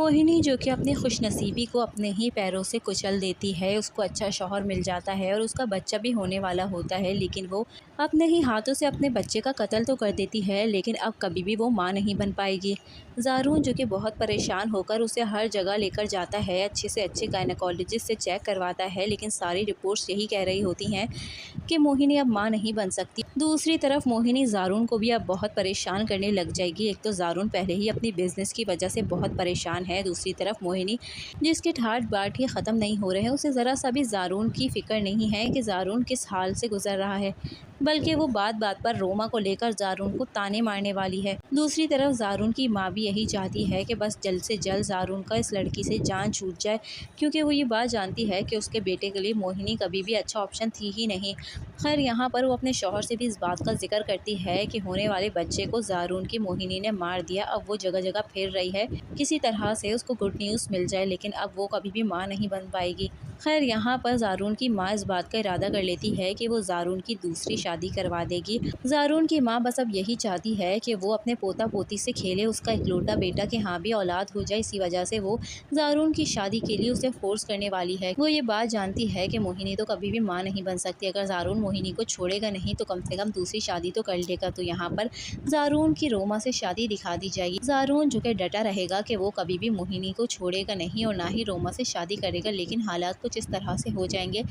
मोहिनी जो कि अपनी खुशनसीबी को अपने ही पैरों से कुचल देती है। उसको अच्छा शौहर मिल जाता है और उसका बच्चा भी होने वाला होता है, लेकिन वो अपने ही हाथों से अपने बच्चे का कत्ल तो कर देती है, लेकिन अब कभी भी वो माँ नहीं बन पाएगी। ज़ारून जो कि बहुत परेशान होकर उसे हर जगह लेकर जाता है, अच्छे से अच्छे गायनेकोलॉजिस्ट से चेक करवाता है, लेकिन सारी रिपोर्ट्स यही कह रही होती हैं कि मोहिनी अब माँ नहीं बन सकती। दूसरी तरफ मोहिनी ज़ारून को भी अब बहुत परेशान करने लग जाएगी। एक तो ज़ारून पहले ही अपनी बिज़नेस की वजह से बहुत परेशान है, दूसरी तरफ मोहिनी जिसके ठाठ बाट ही ख़त्म नहीं हो रहे हैं, उसे ज़रा सा भी ज़ारून की फ़िक्र नहीं है कि ज़ारून किस हाल से गुज़र रहा है, बल्कि वो बात बात पर रोमा को लेकर ज़ारून को ताने मारने वाली है। दूसरी तरफ ज़ारून की माँ भी यही चाहती है कि बस जल्द से जल्द ज़ारून का इस लड़की से जान छूट जाए, क्योंकि वो ये बात जानती है कि उसके बेटे के लिए मोहिनी कभी भी अच्छा ऑप्शन थी ही नहीं। खैर यहाँ पर वो अपने शौहर से भी इस बात का जिक्र करती है कि होने वाले बच्चे को ज़ारून की मोहिनी ने मार दिया। अब वो जगह जगह फिर रही है, किसी तरह से उसको गुड न्यूज़ मिल जाए, लेकिन अब वो कभी भी माँ नहीं बन पाएगी। खैर यहाँ पर ज़ारून की माँ इस बात का इरादा कर लेती है कि वो ज़ारून की दूसरी शादी करवा देगी। ज़ारून की माँ बस अब यही चाहती है कि वो अपने पोता पोती से खेले, उसका इकलौता बेटा कि हाँ भी औलाद हो जाए, इसी वजह से वो ज़ारून की शादी के लिए उसे फोर्स करने वाली है। वो ये बात जानती है कि मोहिनी तो कभी भी माँ नहीं बन सकती, अगर ज़ारून मोहिनी को छोड़ेगा नहीं तो कम से कम दूसरी शादी तो कर लेगा। तो यहाँ पर ज़ारून की रोमा से शादी दिखा दी जाएगी। ज़ारून जो कि डटा रहेगा कि वो कभी भी मोहिनी को छोड़ेगा नहीं और ना ही रोमा से शादी करेगा, लेकिन हालात कुछ इस तरह से हो जाएंगे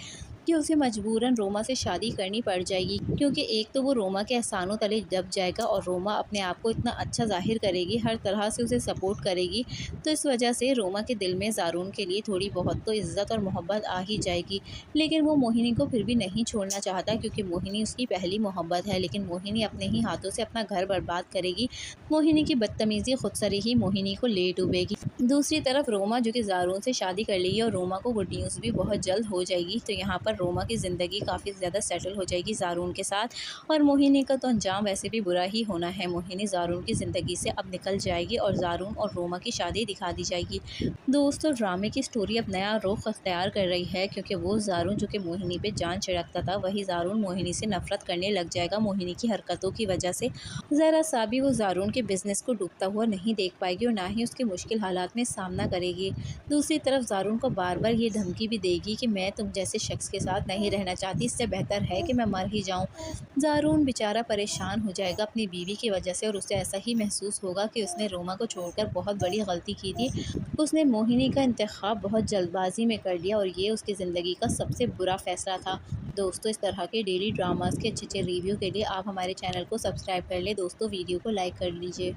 कि उसे मजबूरन रोमा से शादी करनी पड़ जाएगी, क्योंकि एक तो वो रोमा के एहसानों तले दब जाएगा और रोमा अपने आप को इतना अच्छा जाहिर करेगी, हर तरह से उसे सपोर्ट करेगी, तो इस वजह से रोमा के दिल में ज़ारून के लिए थोड़ी बहुत तो इज़्ज़त और मोहब्बत आ ही जाएगी। लेकिन वो मोहिनी को फिर भी नहीं छोड़ना चाहता, क्योंकि मोहिनी उसकी पहली मोहब्बत है, लेकिन मोहिनी अपने ही हाथों से अपना घर बर्बाद करेगी। मोहिनी की बदतमीज़ी खुद से ही मोहिनी को ले डूबेगी। दूसरी तरफ रोमा जो कि ज़ारून से शादी कर लेगी और रोमा को गुड न्यूज़ भी बहुत जल्द हो जाएगी, तो यहाँ पर रोमा की ज़िंदगी काफ़ी ज़्यादा सेटल हो जाएगी ज़ारून के साथ, और मोहिनी का तो अंजाम वैसे भी बुरा ही होना है। मोहिनी ज़ारून की ज़िंदगी से अब निकल जाएगी और ज़ारून और रोमा की शादी दिखा दी जाएगी। दोस्तों, ड्रामे की स्टोरी अब नया रुख अख्तियार कर रही है, क्योंकि वो ज़ारून जो कि मोहिनी पे जान छिड़कता था, वही ज़ारून मोहिनी से नफरत करने लग जाएगा। मोहिनी की हरकतों की वजह से ज़रा सा भी वो ज़ारून के बिज़नेस को डूबता हुआ नहीं देख पाएगी और ना ही उसके मुश्किल हालात में सामना करेगी। दूसरी तरफ ज़ारून को बार बार ये धमकी भी देगी कि मैं तुम जैसे शख्स के साथ नहीं रहना चाहती, इससे बेहतर है कि मैं मर ही जाऊं। ज़ारून बेचारा परेशान हो जाएगा अपनी बीवी की वजह से, और उसे ऐसा ही महसूस होगा कि उसने रोमा को छोड़कर बहुत बड़ी गलती की थी। उसने मोहिनी का इंतखाब बहुत जल्दबाजी में कर लिया और ये उसकी ज़िंदगी का सबसे बुरा फैसला था। दोस्तों, इस तरह के डेली ड्रामास के अच्छे अच्छे रिव्यू के लिए आप हमारे चैनल को सब्सक्राइब कर लें। दोस्तों, वीडियो को लाइक कर लीजिए।